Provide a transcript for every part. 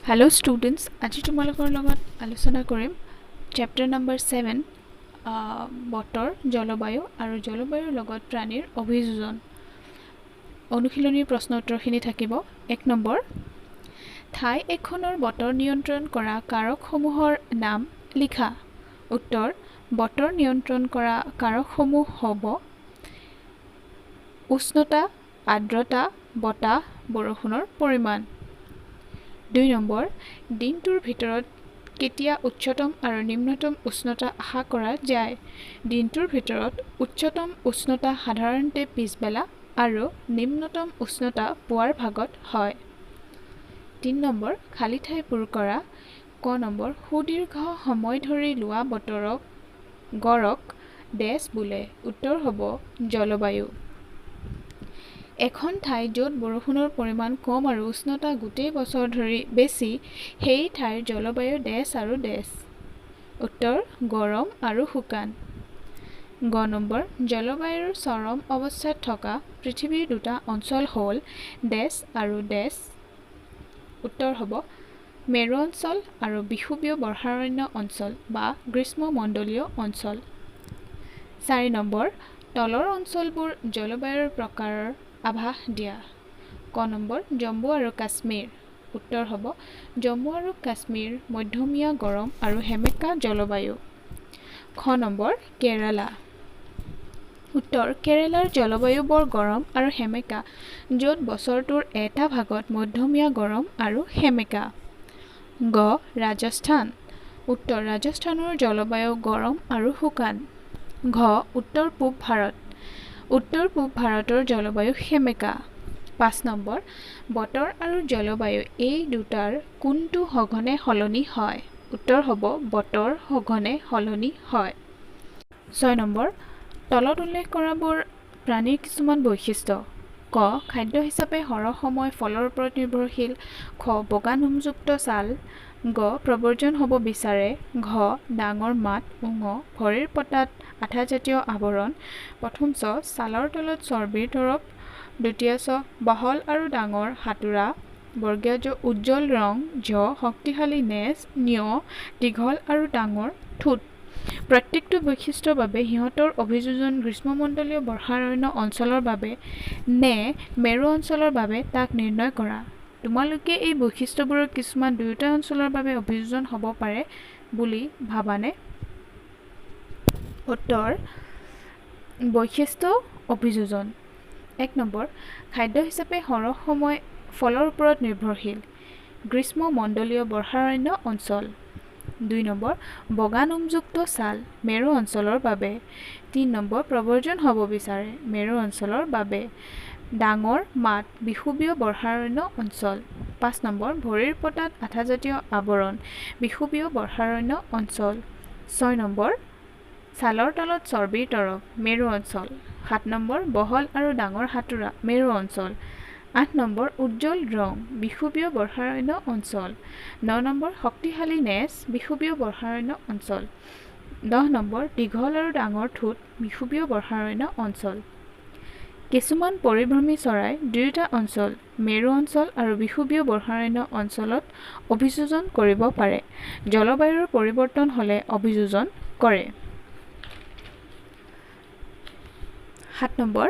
Hello students, আজি তোমালোকৰ লগত আলোচনা কৰিম চেপ্টাৰ নম্বৰ 7 বতৰ, জলবায়ু আৰু জলবায়ুৰ লগত প্ৰাণীৰ অভিযোজন। অনুশীলনীৰ প্ৰশ্ন উত্তৰখিনি থাকিব। 1 নম্বৰ, ঠাই এখনৰ বতৰ নিয়ন্ত্ৰণ কৰা কাৰকসমূহৰ নাম লিখা। উত্তৰ, বতৰ নিয়ন্ত্ৰণ কৰা কাৰকসমূহ হ'ব উষ্ণতা, আৰ্দ্ৰতা, বতাহ, বৰষুণৰ পৰিমাণ। 2 নম্বৰ, দিনটোৰ ভিতৰত কেতিয়া উচ্চতম আৰু নিম্নতম উষ্ণতা আশা কৰা যায়। দিনটোৰ ভিতৰত উচ্চতম উষ্ণতা সাধাৰণতে পিছবেলা আৰু নিম্নতম উষ্ণতা পুৱাৰ ভাগত হয়। 3 নম্বৰ, খালী ঠাই পূৰ কৰা। ক নম্বৰ, সুদীৰ্ঘ সময় ধৰি লোৱা বতৰক গড়ক ডেছ বোলে। উত্তৰ হ'ব জলবায়ু। এখন ঠাই য'ত বৰষুণৰ পৰিমাণ কম আৰু উষ্ণতা গোটেই বছৰ ধৰি বেছি, সেই ঠাইৰ জলবায়ু ডেছ আৰু ডেছ। উত্তৰ, গৰম আৰু শুকান। গ নম্বৰ, জলবায়ুৰ চৰম অৱস্থাত থকা পৃথিৱীৰ দুটা অঞ্চল হ'ল ডেছ আৰু ডেছ। উত্তৰ হ'ব মেৰু অঞ্চল আৰু বিষুৱীয় বৰ্ষাৰণ্য অঞ্চল বা গ্ৰীষ্মমণ্ডলীয় অঞ্চল। 4 নম্বৰ, তলৰ অঞ্চলবোৰ জলবায়ুৰ প্ৰকাৰৰ আভাস দিয়া। ক নম্বৰ, জম্মু আৰু কাশ্মীৰ। উত্তৰ হ'ব জম্মু আৰু কাশ্মীৰ মধ্যমীয়া গৰম আৰু সেমেকা জলবায়ু। খ নম্বৰ, কেৰালা। উত্তৰ, কেৰালাৰ জলবায়ু বৰ গৰম আৰু সেমেকা, য'ত বছৰটোৰ এটা ভাগত মধ্যমীয়া গৰম আৰু সেমেকা। গ, ৰাজস্থান। উত্তৰ, ৰাজস্থানৰ জলবায়ু গৰম আৰু শুকান। ঘ, উত্তৰ পূব ভাৰত। উত্তৰ পূব ভাৰতৰ জলবায়ু সেমেকা। 5 নম্বৰ, বতৰ আৰু জলবায়ু এই দুটাৰ কোনটো সঘনে সলনি হয়। উত্তৰ হ'ব বতৰ সঘনে সলনি হয়। 6 নম্বৰ, তলত উল্লেখ কৰাবোৰ প্ৰাণীৰ কিছুমান বৈশিষ্ট্য। ক, খাদ্য হিচাপে সৰহ সময় ফলৰ ওপৰত নিৰ্ভৰশীল। খ, বগা নোমযুক্ত ছাল। গ, প্ৰব্ৰজন হ'ব বিচাৰে। ঘ, ডাঙৰ মাত। ঙ, ভৰিৰ পতাত আঠাজাতীয় আৱৰণ। প্ৰথম চ, ছালৰ তলত চৰ্বিৰ তৰপ। দ্বিতীয় চ, বহল আৰু ডাঙৰ হাতোৰা। বৰ্গীয় জ, উজ্জ্বল ৰং। ঝ, শক্তিশালী নেজ। ঞ, দীঘল আৰু ডাঙৰ ঠোঁট। প্ৰত্যেকটো বৈশিষ্ট্যৰ বাবে সিহঁতৰ অভিযোজন গ্ৰীষ্মমণ্ডলীয় বৰ্ষাৰণ্য অঞ্চলৰ বাবে নে মেৰু অঞ্চলৰ বাবে তাক নিৰ্ণয় কৰা। তোমালোকে এই বৈশিষ্ট্যবোৰৰ কিছুমান দুয়োটা অঞ্চলৰ বাবে অভিযোজন হ'ব পাৰে বুলি ভাবানে? উত্তৰ, বৈশিষ্ট্য অভিযোজন। 1 নম্বৰ, খাদ্য হিচাপে সৰহ সময় ফলৰ ওপৰত নিৰ্ভৰশীল। গ্ৰীষ্মমণ্ডলীয় বৰ্ষাৰণ্য অঞ্চল। 2 নম্বৰ, বগা নোমযুক্ত ছাল মেৰু অঞ্চলৰ বাবে। 3 নম্বৰ, প্ৰব্ৰজন হ'ব বিচাৰে মেৰু অঞ্চলৰ বাবে। ডাঙৰ মাত বিষুৱীয় বৰ্ষাৰণ্য অঞ্চল। 5 নম্বৰ, ভৰিৰ পতাত আঠাজাতীয় আৱৰণ বিষুৱীয় বৰ্ষাৰণ্য অঞ্চল। 6 নম্বৰ, ছালৰ তলত চৰ্বিৰ তৰপ মেৰু অঞ্চল। 7 নম্বৰ, বহল আৰু ডাঙৰ হাতোৰা মেৰু অঞ্চল। 8 নম্বৰ, উজ্জ্বল ৰং বিষুৱীয় বৰ্ষাৰণ্য অঞ্চল। 9 নম্বৰ, শক্তিশালী নেজ বিষুৱীয় বৰ্ষাৰণ্য অঞ্চল। 10 নম্বৰ, দীঘল আৰু ডাঙৰ ঠোঁট বিষুৱীয় বৰ্ষাৰণ্য অঞ্চল। কিছুমান পৰিভ্ৰমী চৰাই দুয়োটা অঞ্চল মেৰু অঞ্চল আৰু বিষুৱীয় বৰ্ষাৰণ্য অঞ্চলত অভিযোজন কৰিব পাৰে। জলবায়ুৰ পৰিৱৰ্তন হ'লে অভিযোজন কৰে। 7 নম্বৰ,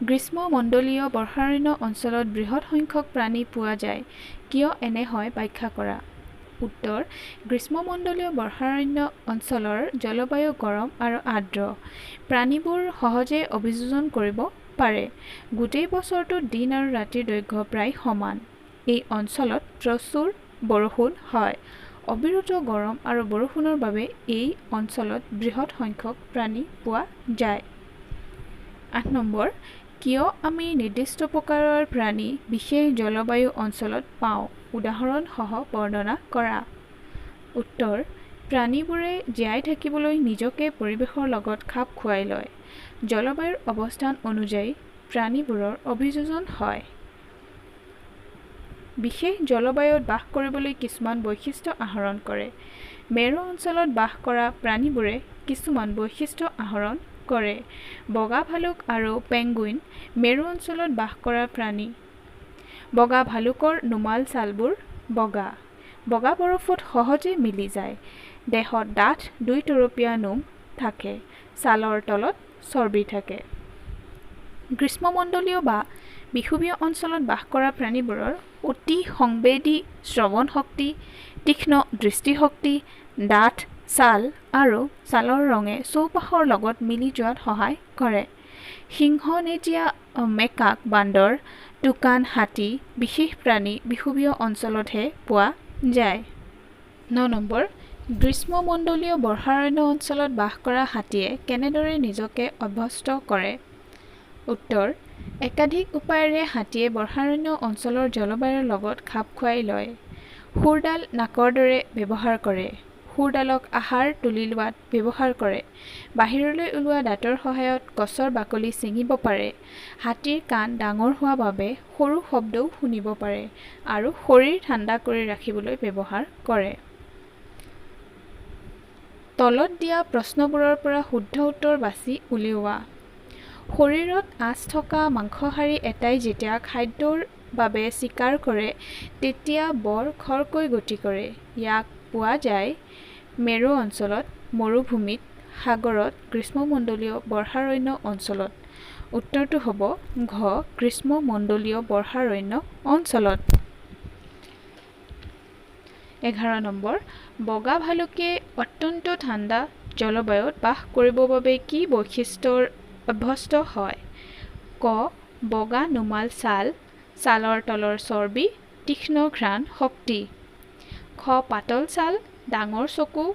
গ্ৰীষ্মমণ্ডলীয় বৰ্ষাৰণ্য অঞ্চলত বৃহৎ সংখ্যক প্ৰাণী পোৱা যায়। কিয় এনে হয় ব্যাখ্যা কৰা। উত্তৰ, গ্ৰীষ্মমণ্ডলীয় বৰ্ষাৰণ্য অঞ্চলৰ জলবায়ু গৰম আৰু আৰ্দ্ৰ। প্ৰাণীবোৰ সহজে অভিযোজন কৰিব পাৰে। গোটেই বছৰটোত দিন আৰু ৰাতিৰ দৈৰ্ঘ্য প্ৰায় সমান। এই অঞ্চলত প্ৰচুৰ বৰষুণ হয়। অবিৰত গৰম আৰু বৰষুণৰ বাবে এই অঞ্চলত বৃহৎ সংখ্যক প্ৰাণী পোৱা যায়। 8 নম্বৰ, কিয় আমি নিৰ্দিষ্ট প্ৰকাৰৰ প্ৰাণী বিশেষ জলবায়ু অঞ্চলত পাওঁ। উদাহৰণ সহ বৰ্ণনা কৰা। উত্তৰ, প্ৰাণীবোৰে জীয়াই থাকিবলৈ নিজকে পৰিৱেশৰ লগত খাপ খুৱাই লয়। জলবায়ুৰ অৱস্থান অনুযায়ী প্ৰাণীবোৰৰ অভিযোজন হয়। বিশেষ জলবায়ুত বাস কৰিবলৈ কিছুমান বৈশিষ্ট্য আহৰণ কৰে। মেৰু অঞ্চলত বাস কৰা প্ৰাণীবোৰে কিছুমান বৈশিষ্ট্য আহৰণ কৰে। বগা ভালুক আৰু পেঙ্গুইন মেৰু অঞ্চলত বাস কৰা প্ৰাণী। বগা ভালুকৰ নোমাল ছালবোৰ বগা। বগা বৰফত সহজে মিলি যায়। দেহত ডাঠ 2 তৰপীয়া নোম থাকে। ছালৰ তলত চৰ্বি থাকে। গ্ৰীষ্মমণ্ডলীয় বা বিষুৱীয় অঞ্চলত বাস কৰা প্ৰাণীবোৰৰ অতি সংবেদী শ্ৰৱণ শক্তি, তীক্ষ্ণ দৃষ্টিশক্তি, ডাঠ ছাল আৰু ছালৰ ৰঙে চৌপাশৰ লগত মিলি যোৱাত সহায় কৰে। সিংহনেজীয়া মেকাক বান্দৰ, টুকান, হাতী বিশেষ প্ৰাণী বিষুৱীয় অঞ্চলতহে পোৱা যায়। 9 নম্বৰ, গ্ৰীষ্মমণ্ডলীয় বৰ্ষাৰণ্য অঞ্চলত বাস কৰা হাতীয়ে কেনেদৰে নিজকে অভ্যস্ত কৰে? উত্তৰ: একাধিক উপায়েৰে হাতীয়ে বৰ্ষাৰণ্য অঞ্চলৰ জলবায়ুৰ লগত খাপ খুৱাই লয়। শুৰডাল নাকৰ দৰে ব্যৱহাৰ কৰে। শুৰডালক আহাৰ তুলি লোৱাত ব্যৱহাৰ কৰে। বাহিৰলৈ ওলোৱা দাঁতৰ সহায়ত গছৰ বাকলি ছিঙিব পাৰে। হাতীৰ কাণ ডাঙৰ হোৱা বাবে সৰু শব্দও শুনিব পাৰে আৰু শৰীৰ ঠাণ্ডা কৰি ৰাখিবলৈ ব্যৱহাৰ কৰে। তলত দিয়া প্ৰশ্নবোৰৰ পৰা শুদ্ধ উত্তৰ বাছি উলিওৱা। শৰীৰত আঁচ থকা মাংসহাৰী এটাই যেতিয়া খাদ্যৰ বাবে চিকাৰ কৰে তেতিয়া বৰ খৰকৈ গতি কৰে। ইয়াক পোৱা যায় মেৰু অঞ্চলত, মৰুভূমিত, সাগৰত, গ্ৰীষ্মমণ্ডলীয় বৰ্ষাৰণ্য অঞ্চলত। উত্তৰটো হ'ব ঘ গ্ৰীষ্মমণ্ডলীয় বৰ্ষাৰণ্য অঞ্চলত। 11 নম্বৰ, বগা ভালুকে অত্যন্ত ঠাণ্ডা জলবায়ুত বাস কৰিবৰ বাবে কি বৈশিষ্ট্যৰ অভ্যস্ত হয়? ক বগা নোমাল ছাল, ছালৰ তলৰ চৰ্বি, তীক্ষ্ণ ঘ্ৰাণ শক্তি। খ পাতল ছাল, ডাঙৰ চকু,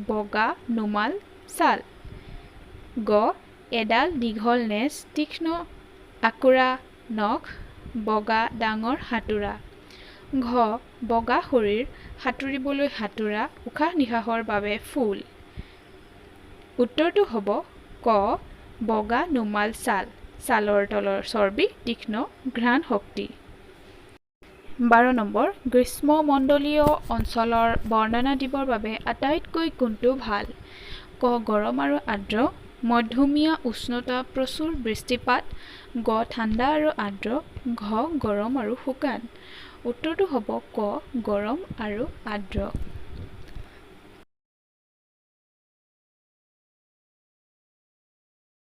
বগা নোমাল ছাল। গ এডাল দীঘল নেজ, তীক্ষ্ণ আঁকোৰা নখ, বগা ডাঙৰ হাতোৰা। ঘ বগা শৰীৰ, সাঁতুৰিবলৈ হাতোৰা, উশাহ নিশাহৰ বাবে ফুল। উত্তৰটো হ'ব ক বগা নোমাল ছাল, ছালৰ তলৰ চৰ্বি, তীক্ষ্ণ ঘ্ৰাণ শক্তি। 12 নম্বৰ, গ্ৰীষ্মমণ্ডলীয় অঞ্চলৰ বৰ্ণনা দিবৰ বাবে আটাইতকৈ কোনটো ভাল? ক গৰম আৰু আৰ্দ্ৰ, মধ্যমীয়া উষ্ণতা, প্ৰচুৰ বৃষ্টিপাত। গ ঠাণ্ডা আৰু আৰ্দ্ৰ। ঘ গৰম আৰু শুকান। উত্তৰটো হ'ব ক গৰম আৰু আৰ্দ্ৰ।